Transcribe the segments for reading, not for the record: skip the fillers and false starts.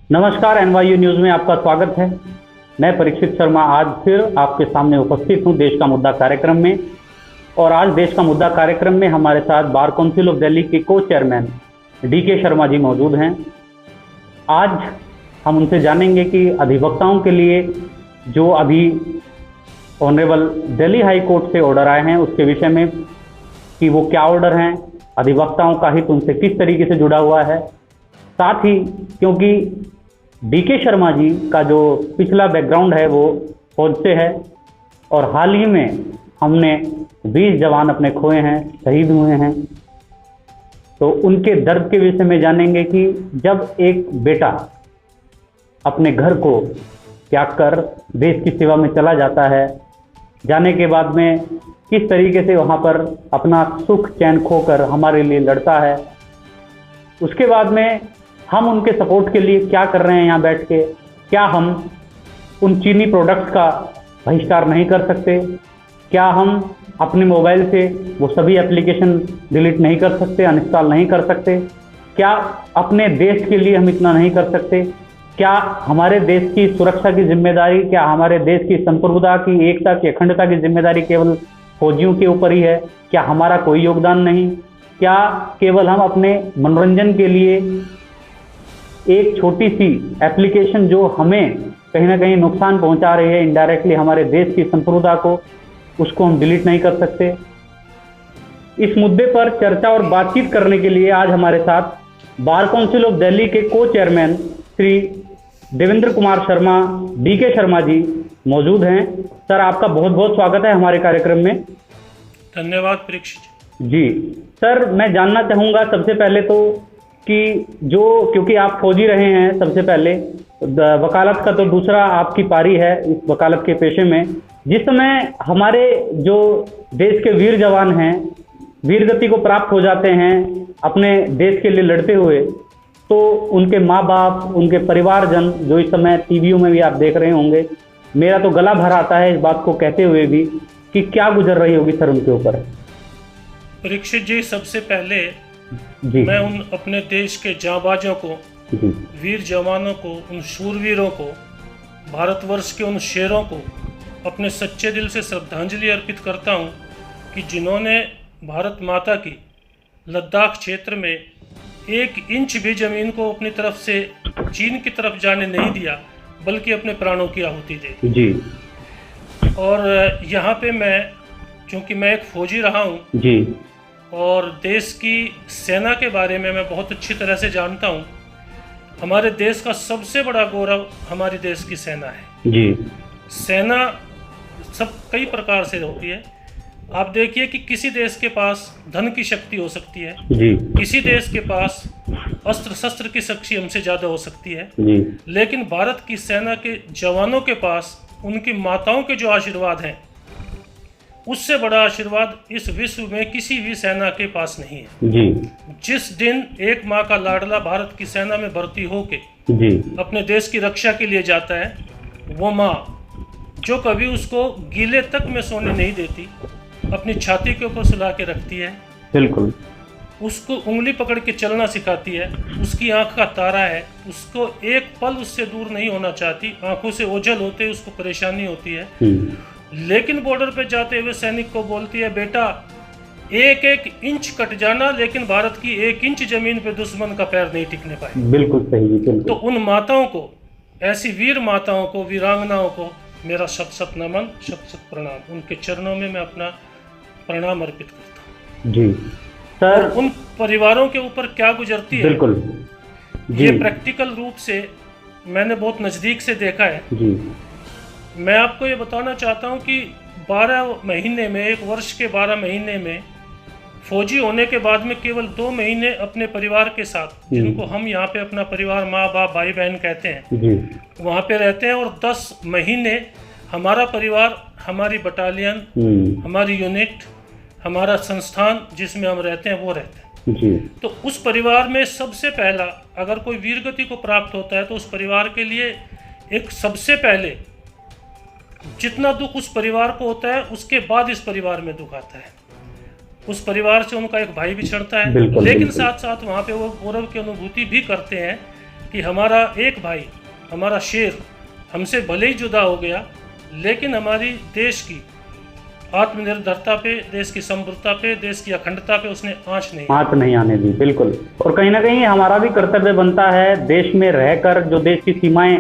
नमस्कार, NYU news में आपका स्वागत है। मैं परीक्षित शर्मा आज फिर आपके सामने उपस्थित हूं देश का मुद्दा कार्यक्रम में। और आज देश का मुद्दा कार्यक्रम में हमारे साथ बार काउंसिल ऑफ दिल्ली के को चेयरमैन DK शर्मा जी मौजूद हैं। आज हम उनसे जानेंगे कि अधिवक्ताओं के लिए जो अभी ऑनरेबल दिल्ली हाई कोर्ट से ऑर्डर आए हैं उसके विषय में कि वो क्या ऑर्डर हैं, अधिवक्ताओं का हित उनसे किस तरीके से जुड़ा हुआ है। साथ ही क्योंकि DK शर्मा जी का जो पिछला बैकग्राउंड है वो फौज से है और हाल ही में हमने 20 जवान अपने खोए हैं, शहीद हुए हैं, तो उनके दर्द के विषय में जानेंगे कि जब एक बेटा अपने घर को त्याग कर देश की सेवा में चला जाता है, जाने के बाद में किस तरीके से वहाँ पर अपना सुख चैन खोकर हमारे लिए लड़ता है। उसके बाद में हम उनके सपोर्ट के लिए क्या कर रहे हैं यहाँ बैठ के। क्या हम उन चीनी प्रोडक्ट्स का बहिष्कार नहीं कर सकते? क्या हम अपने मोबाइल से वो सभी एप्लीकेशन डिलीट नहीं कर सकते, अनइंस्टॉल नहीं कर सकते? क्या अपने देश के लिए हम इतना नहीं कर सकते? क्या हमारे देश की सुरक्षा की जिम्मेदारी, क्या हमारे देश की संप्रभुता की, एकता की, अखंडता की जिम्मेदारी केवल फौजियों के ऊपर ही है? क्या हमारा कोई योगदान नहीं? क्या केवल हम अपने मनोरंजन के लिए एक छोटी सी एप्लीकेशन जो हमें कहीं ना कहीं नुकसान पहुंचा रही है इनडायरेक्टली हमारे देश की संप्रभुता को, उसको हम डिलीट नहीं कर सकते? इस मुद्दे पर चर्चा और बातचीत करने के लिए आज हमारे साथ बार काउंसिल ऑफ दिल्ली के को चेयरमैन श्री देवेंद्र कुमार शर्मा DK शर्मा जी मौजूद हैं। सर, आपका बहुत बहुत स्वागत है हमारे कार्यक्रम में। धन्यवाद परीक्षित जी। सर, मैं जानना चाहूँगा सबसे पहले तो कि जो, क्योंकि आप फौजी रहे हैं सबसे पहले, वकालत का तो दूसरा आपकी पारी है इस वकालत के पेशे में। जिस समय हमारे जो देश के वीर जवान हैं वीरगति को प्राप्त हो जाते हैं अपने देश के लिए लड़ते हुए, तो उनके माँ बाप, उनके परिवारजन जो इस समय टीवियों में भी आप देख रहे होंगे, मेरा तो गला भर आता है इस बात को कहते हुए भी कि क्या गुजर रही होगी सर उनके ऊपर। परीक्षित जी, सबसे पहले जी, मैं उन अपने देश के जांबाजों को, जी, वीर जवानों को, उन शूरवीरों को, भारतवर्ष के उन शेरों को अपने सच्चे दिल से श्रद्धांजलि अर्पित करता हूं कि जिन्होंने भारत माता की लद्दाख क्षेत्र में 1 इंच भी ज़मीन को अपनी तरफ से चीन की तरफ जाने नहीं दिया, बल्कि अपने प्राणों की आहुति दी। जी, और यहाँ पे मैं, चूँकि मैं एक फौजी रहा हूँ जी, और देश की सेना के बारे में मैं बहुत अच्छी तरह से जानता हूँ। हमारे देश का सबसे बड़ा गौरव हमारी देश की सेना है। जी, सेना सब कई प्रकार से होती है। आप देखिए कि किसी देश के पास धन की शक्ति हो सकती है, जी, किसी देश के पास अस्त्र शस्त्र की शक्ति हमसे ज़्यादा हो सकती है, जी, लेकिन भारत की सेना के जवानों के पास उनकी माताओं के जो आशीर्वाद हैं, उससे बड़ा आशीर्वाद इस विश्व में किसी भी सेना के पास नहीं है। जी, जिस दिन एक माँ का लाडला भारत की सेना में भर्ती होके जी, अपने देश की रक्षा के लिए जाता है, वो माँ जो कभी उसको गीले तक में सोने नहीं देती, अपनी छाती के ऊपर सुला के रखती है, बिल्कुल, उसको उंगली पकड़ के चलना सिखाती है, उसकी आंख का तारा है, उसको एक पल उससे दूर नहीं होना चाहती, आंखों से ओझल होते, उसको परेशानी होती है, लेकिन बॉर्डर पे जाते हुए सैनिक को बोलती है, बेटा 1-1 इंच कट जाना, लेकिन भारत की 1 इंच जमीन पे दुश्मन का पैर नहीं टिकने पाए। बिल्कुल सही, बिल्कुल। तो उन माताओं को, ऐसी वीर माताओं को, वीरांगनाओं को मेरा शत शत नमन, शत शत प्रणाम। उनके चरणों में मैं अपना प्रणाम अर्पित करता हूँ। जी सर, उन परिवारों के ऊपर क्या गुजरती है, बिल्कुल जी, ये प्रैक्टिकल रूप से मैंने बहुत नज़दीक से देखा है। जी, मैं आपको ये बताना चाहता हूँ कि 12 महीने में, 1 वर्ष के 12 महीने में फौजी होने के बाद में केवल 2 महीने अपने परिवार के साथ, जिनको हम यहाँ पे अपना परिवार, माँ बाप, भाई बहन कहते हैं, जी, वहाँ पे रहते हैं, और 10 महीने हमारा परिवार, हमारी बटालियन, हमारी यूनिट, हमारा संस्थान जिसमें हम रहते हैं वो रहते हैं। जी, तो उस परिवार में सबसे पहला, अगर कोई वीरगति को प्राप्त होता है तो उस परिवार के लिए एक सबसे पहले जितना दुख उस परिवार को होता है, उसके बाद इस परिवार में दुख आता है। उस परिवार से उनका एक भाई बिछड़ता है, लेकिन साथ साथ वहाँ पे वो गौरव की अनुभूति भी करते हैं कि हमारा एक भाई, हमारा शेर हमसे भले ही जुदा हो गया, लेकिन हमारी देश की आत्मनिर्भरता पे, देश की समृद्धता पे, देश की अखंडता पे उसने आंच नहीं आने दी। बिल्कुल। और कहीं ना कहीं हमारा भी कर्तव्य बनता है देश में रहकर जो देश की सीमाएं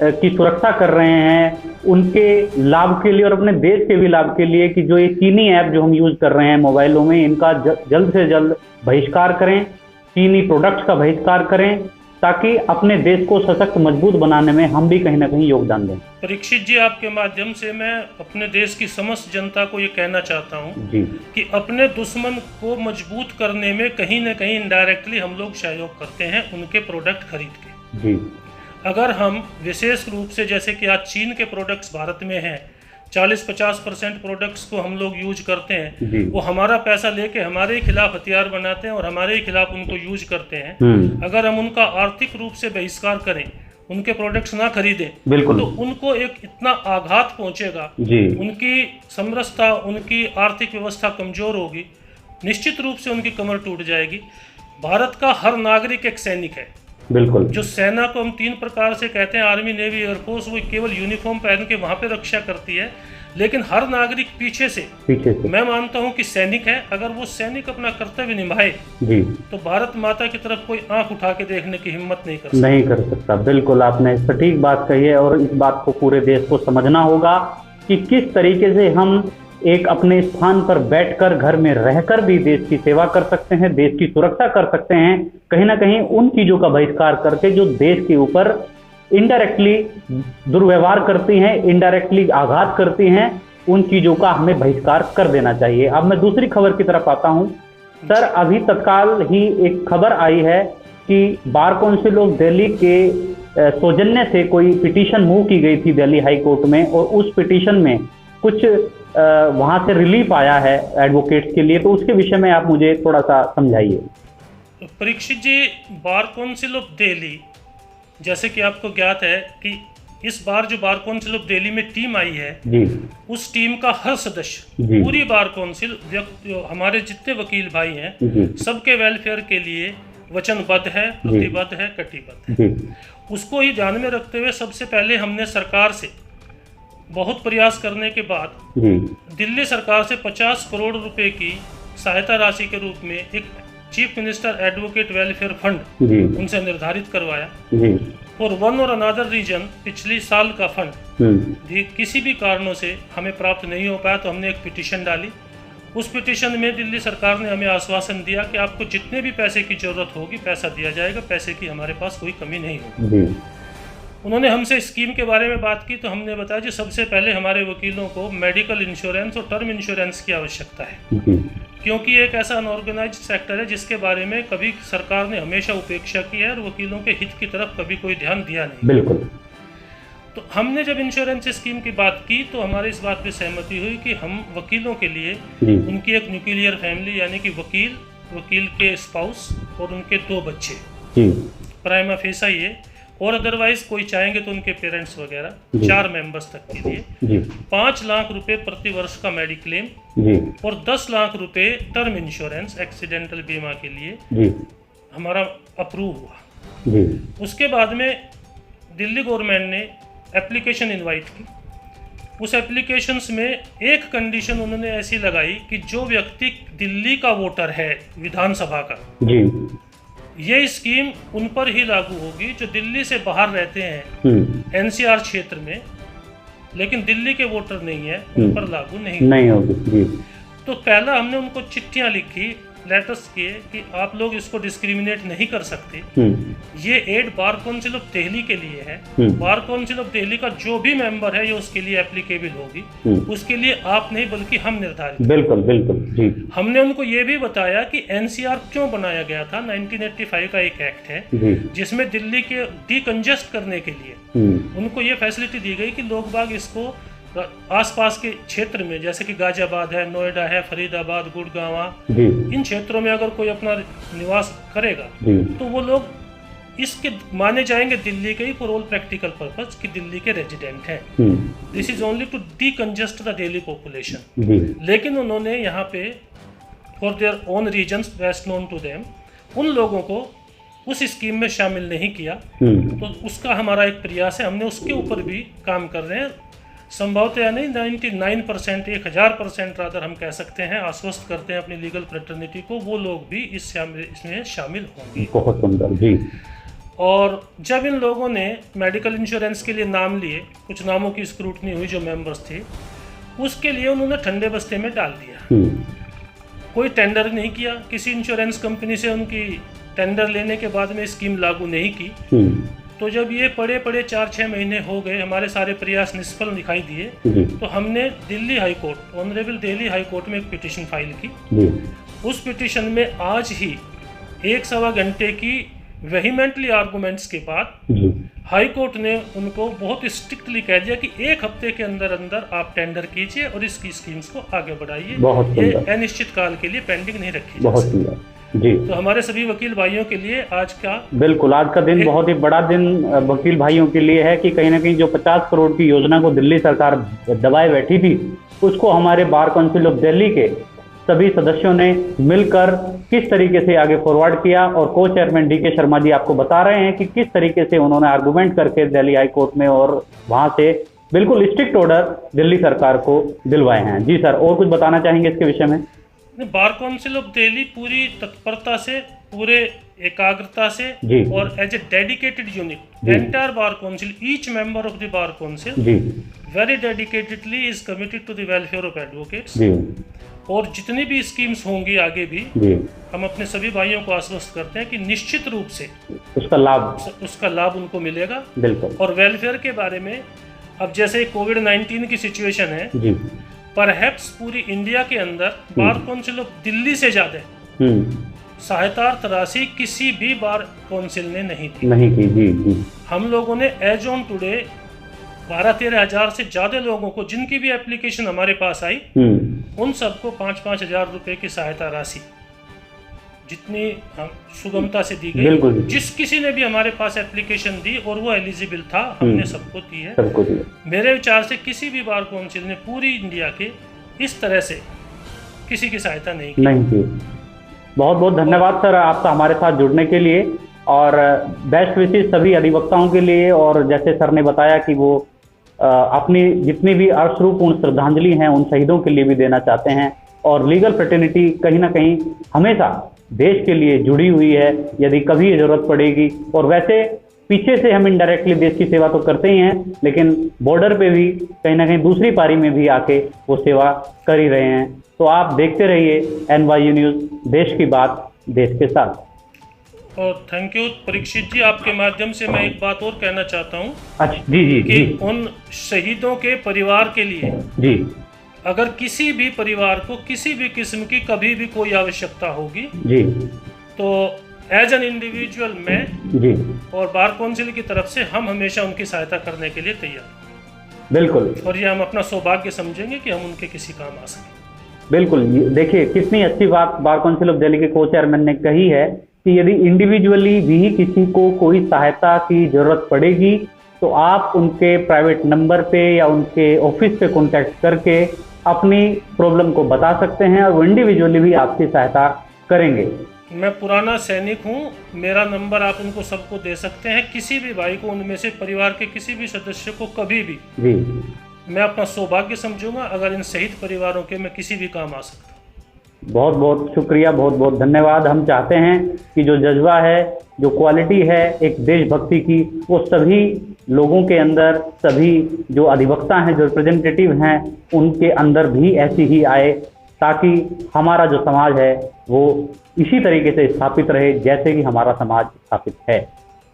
की सुरक्षा कर रहे हैं उनके लाभ के लिए और अपने देश के भी लाभ के लिए कि जो ये चीनी ऐप जो हम यूज कर रहे हैं मोबाइलों में, इनका जल्द से जल्द बहिष्कार करें, चीनी प्रोडक्ट्स का बहिष्कार करें, ताकि अपने देश को सशक्त मजबूत बनाने में हम भी कहीं ना कहीं योगदान दें। परीक्षित जी, आपके माध्यम से मैं अपने देश की समस्त जनता को ये कहना चाहता हूँ कि अपने दुश्मन को मजबूत करने में कहीं ना कहीं इनडायरेक्टली हम लोग सहयोग करते हैं उनके प्रोडक्ट खरीद के। जी। अगर हम विशेष रूप से, जैसे कि आज चीन के प्रोडक्ट्स भारत में हैं, 40-50% प्रोडक्ट्स को हम लोग यूज करते हैं, वो हमारा पैसा लेके हमारे ही खिलाफ हथियार बनाते हैं और हमारे ही खिलाफ उनको यूज करते हैं। अगर हम उनका आर्थिक रूप से बहिष्कार करें, उनके प्रोडक्ट्स ना खरीदें, तो उनको एक इतना आघात पहुंचेगा, उनकी समरसता, उनकी आर्थिक व्यवस्था कमजोर होगी, निश्चित रूप से उनकी कमर टूट जाएगी। भारत का हर नागरिक एक सैनिक है। बिल्कुल। जो सेना को हम 3 प्रकार से कहते हैं, आर्मी, नेवी, एयरफोर्स, वो केवल यूनिफॉर्म पहन के वहाँ पे रक्षा करती है, लेकिन हर नागरिक पीछे से मैं मानता हूँ कि सैनिक है। अगर वो सैनिक अपना कर्तव्य निभाए तो भारत माता की तरफ कोई आंख उठा के देखने की हिम्मत नहीं कर सकता। बिल्कुल, आपने सटीक बात कही है और इस बात को पूरे देश को समझना होगा कि किस तरीके से हम एक अपने स्थान पर बैठकर, घर में रहकर भी देश की सेवा कर सकते हैं, देश की सुरक्षा कर सकते हैं, कहीं ना कहीं उन चीजों का बहिष्कार करके जो देश के ऊपर इनडायरेक्टली दुर्व्यवहार करती हैं, इनडायरेक्टली आघात करती हैं, उन चीजों का हमें बहिष्कार कर देना चाहिए। अब मैं दूसरी खबर की तरफ आता हूं। सर, अभी तत्काल ही एक खबर आई है कि बार काउंसिल ऑफ दिल्ली के सौजन्य से कोई पिटीशन मूव की गई थी दिल्ली हाई कोर्ट में, और उस पिटीशन में कुछ वहां से रिलीफ आया है एडवोकेट्स के लिए, तो उसके विषय में आप मुझे थोड़ा सा समझाइए। परीक्षित जी, बार काउंसिल ऑफ दिल्ली, जैसे कि आपको ज्ञात है कि इस बार जो बार काउंसिल ऑफ दिल्ली में टीम आई है जी, उस टीम का हर सदस्य, पूरी बार काउंसिल, हमारे जितने वकील भाई हैं, सबके वेलफेयर के लिए वचनबद्ध है, प्रतिबद्ध है, कटिबद्ध है। उसको ही ध्यान में रखते हुए सबसे पहले हमने सरकार से बहुत प्रयास करने के बाद दिल्ली सरकार से 50 करोड़ रुपए की सहायता राशि के रूप में एक chief minister advocate welfare fund उनसे निर्धारित करवाया। और वन और अनादर रीजन पिछली साल का फंड किसी भी कारणों से हमें प्राप्त नहीं हो पाया, तो हमने एक पिटीशन डाली। उस पिटीशन में दिल्ली सरकार ने हमें आश्वासन दिया कि आपको जितने भी पैसे की जरूरत होगी पैसा दिया जाएगा, पैसे की हमारे पास कोई कमी नहीं होगी। उन्होंने हमसे स्कीम के बारे में बात की, तो हमने बताया कि सबसे पहले हमारे वकीलों को मेडिकल इंश्योरेंस और टर्म इंश्योरेंस की आवश्यकता है, क्योंकि ये एक ऐसा अनऑर्गेनाइज्ड सेक्टर है जिसके बारे में कभी सरकार ने हमेशा उपेक्षा की है और वकीलों के हित की तरफ कभी कोई ध्यान दिया नहीं। बिल्कुल। तो हमने जब इंश्योरेंस स्कीम की बात की तो हमारे इस बात पे सहमति हुई कि हम वकीलों के लिए उनकी एक न्यूक्लियर फैमिली, यानी कि वकील के स्पाउस और उनके 2 बच्चे, प्राइमा फेसा ये, और अदरवाइज कोई चाहेंगे तो उनके पेरेंट्स वगैरह, 4 मेंबर्स तक के लिए 5 लाख रुपए प्रति वर्ष का मेडिक्लेम और 10 लाख रुपए टर्म इंश्योरेंस एक्सीडेंटल बीमा के लिए हमारा अप्रूव हुआ। उसके बाद में दिल्ली गवर्नमेंट ने एप्लीकेशन इनवाइट की। उस एप्लीकेशंस में एक कंडीशन उन्होंने ऐसी लगाई कि जो व्यक्ति दिल्ली का वोटर है विधानसभा का, ये स्कीम उन पर ही लागू होगी जो दिल्ली से बाहर रहते हैं एनसीआर क्षेत्र में, लेकिन दिल्ली के वोटर नहीं है, उन पर लागू नहीं होगी। तो पहला हमने उनको चिट्ठियां लिखी, लेटर्स किए कि आप लोग इसको डिस्क्रिमिनेट नहीं कर सकते, ये एड बार काउंसिल ऑफ दिल्ली के लिए है, बार काउंसिल ऑफ दिल्ली का जो भी मेंबर है ये उसके लिए एप्लीकेबल होगी, उसके लिए आप नहीं बल्कि हम निर्धारित। बिल्कुल बिल्कुल जी। हमने उनको ये भी बताया कि एनसीआर क्यों बनाया गया था। 1985 का एक एक्ट है जिसमें दिल्ली के डीकंजेस्ट करने के लिए उनको ये फैसिलिटी दी गई कि लोग बाग इसको आसपास के क्षेत्र में, जैसे कि गाजियाबाद है, नोएडा है, फरीदाबाद, गुड़गांव, इन क्षेत्रों में अगर कोई अपना निवास करेगा तो वो लोग इसके माने जाएंगे दिल्ली के ही फॉर ऑल प्रैक्टिकल पर्पस कि दिल्ली के रेजिडेंट हैं। This is only to decongest the Delhi population. लेकिन उन्होंने यहाँ पे for their own reasons best known to them उन लोगों को उस स्कीम में शामिल नहीं किया, तो उसका हमारा एक प्रयास है, हमने उसके ऊपर भी काम कर रहे हैं। संभवतः नहीं 99%, 1000% रादर हम कह सकते हैं, आश्वस्त करते हैं अपनी लीगल फ्रेटर्निटी को, वो लोग भी इसमें शामिल होंगे। बहुत सुंदर जी। और जब इन लोगों ने मेडिकल इंश्योरेंस के लिए नाम लिए, कुछ नामों की स्क्रूटनी हुई जो मेंबर्स थे, उसके लिए उन्होंने ठंडे बस्ते में डाल दिया। कोई टेंडर नहीं किया, किसी इंश्योरेंस कंपनी से उनकी टेंडर लेने के बाद में स्कीम लागू नहीं की। तो जब ये पड़े 4-6 महीने हो गए, हमारे सारे प्रयास निष्फल दिखाई दिए, तो हमने Delhi high court, honourable Delhi high court में एक पिटीशन फाइल की। उस पिटीशन में आज ही 1-1.25 घंटे की वेहीमेंटली आर्गूमेंट्स के बाद हाई कोर्ट ने उनको बहुत स्ट्रिक्टली कह दिया कि 1 हफ्ते के अंदर अंदर आप टेंडर कीजिए और इसकी स्कीम्स को आगे बढ़ाइए, ये अनिश्चित काल के लिए पेंडिंग नहीं रखी जा सकती। जी। तो हमारे सभी वकील भाइयों के लिए आज का बिल्कुल, आज का दिन बहुत ही बड़ा दिन वकील भाइयों के लिए है कि कहीं ना कहीं जो 50 करोड़ की योजना को दिल्ली सरकार दबाए बैठी थी, उसको हमारे बार काउंसिल ऑफ दिल्ली के सभी सदस्यों ने मिलकर किस तरीके से आगे फॉरवर्ड किया। और को चेयरमैन DK शर्मा जी आपको बता रहे हैं कि किस तरीके से उन्होंने आर्गूमेंट करके दिल्ली हाई कोर्ट में और वहां से बिल्कुल स्ट्रिक्ट ऑर्डर दिल्ली सरकार को दिलवाए हैं। जी सर, और कुछ बताना चाहेंगे इसके विषय में? बार काउंसिल ऑफ दिल्ली पूरी तत्परता से, पूरे एकाग्रता से और as a dedicated unit, entire bar council, each member of the bar council very dedicatedly is committed to the welfare of advocates. और जितनी भी स्कीम्स होंगी आगे भी, हम अपने सभी भाइयों को आश्वस्त करते हैं कि निश्चित रूप से उसका लाभ उनको मिलेगा। बिल्कुल। और वेलफेयर के बारे में, अब जैसे कोविड-19 की सिचुएशन है, परहैप्स पूरी इंडिया के अंदर बार काउंसिल ऑफ दिल्ली से ज्यादा सहायता राशि किसी भी बार काउंसिल ने नहीं की। हम लोगों ने एज ऑन टुडे 12-13 हज़ार से ज्यादा लोगों को, जिनकी भी एप्लीकेशन हमारे पास आई, उन सबको 5-5 हज़ार रुपए की सहायता राशि जितनी हम सुगमता से दी गई, जिस किसी ने भी हमारे पास एप्लीकेशन दी और वो एलिजिबल था, हमने सबको दी है। मेरे विचार से किसी भी बार काउंसिल ने पूरी इंडिया के इस तरह से किसी की सहायता नहीं की। बहुत बहुत धन्यवाद सर आपका हमारे साथ जुड़ने के लिए, और बेस्ट विशेष सभी अधिवक्ताओं के लिए। और जैसे सर ने बताया कि वो अपनी जितनी भी अश्रुपूर्ण श्रद्धांजलि हैं उन शहीदों के लिए भी देना चाहते हैं। और लीगल फ्रेटर्निटी कहीं ना कहीं हमेशा देश के लिए जुड़ी हुई है, यदि कभी जरूरत पड़ेगी। और वैसे पीछे से हम इनडायरेक्टली देश की सेवा तो करते ही हैं, लेकिन बॉर्डर पे भी कहीं ना कहीं दूसरी पारी में भी आके वो सेवा कर ही रहे हैं। तो आप देखते रहिए NYU न्यूज़, देश की बात देश के साथ। और थैंक यू परीक्षित जी, आपके माध्यम से मैं एक बात और कहना चाहता हूँ। अच्छा जी कि उन शहीदों के परिवार के लिए अगर किसी भी परिवार को किसी भी किस्म की कभी भी कोई आवश्यकता होगी, तो एज एन इंडिविजुअल मैं और बार काउंसिल की तरफ से हम हमेशा उनकी सहायता करने के लिए तैयार। बिल्कुल। और ये हम अपना सौभाग्य समझेंगे कि हम उनके किसी काम आ सकें। बिल्कुल, देखिए कितनी अच्छी बात बार काउंसिल ऑफ दिल्ली के को चेयरमैन ने कही है कि यदि इंडिविजुअली भी किसी को कोई सहायता की जरूरत पड़ेगी, तो आप उनके प्राइवेट नंबर पे या उनके ऑफिस पे कॉन्टैक्ट करके अपनी प्रॉब्लम को बता सकते हैं और वो इंडिविजुअली भी आपकी सहायता करेंगे। मैं पुराना सैनिक हूं, मेरा नंबर आप उनको सबको दे सकते हैं। किसी भी भाई को, उनमें से परिवार के किसी भी सदस्य को कभी भी मैं अपना सौभाग्य समझूंगा अगर इन शहीद परिवारों के मैं किसी भी काम आ सकता हूं। बहुत बहुत शुक्रिया, बहुत बहुत धन्यवाद। हम चाहते हैं कि जो जज्बा है, जो क्वालिटी है एक देशभक्ति की, वो सभी लोगों के अंदर, सभी जो अधिवक्ता हैं, जो रिप्रेजेंटेटिव हैं, उनके अंदर भी ऐसी ही आए, ताकि हमारा जो समाज है वो इसी तरीके से स्थापित रहे जैसे कि हमारा समाज स्थापित है।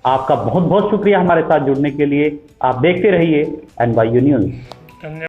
आपका बहुत बहुत शुक्रिया हमारे साथ जुड़ने के लिए। आप देखते रहिए NYU न्यूज़।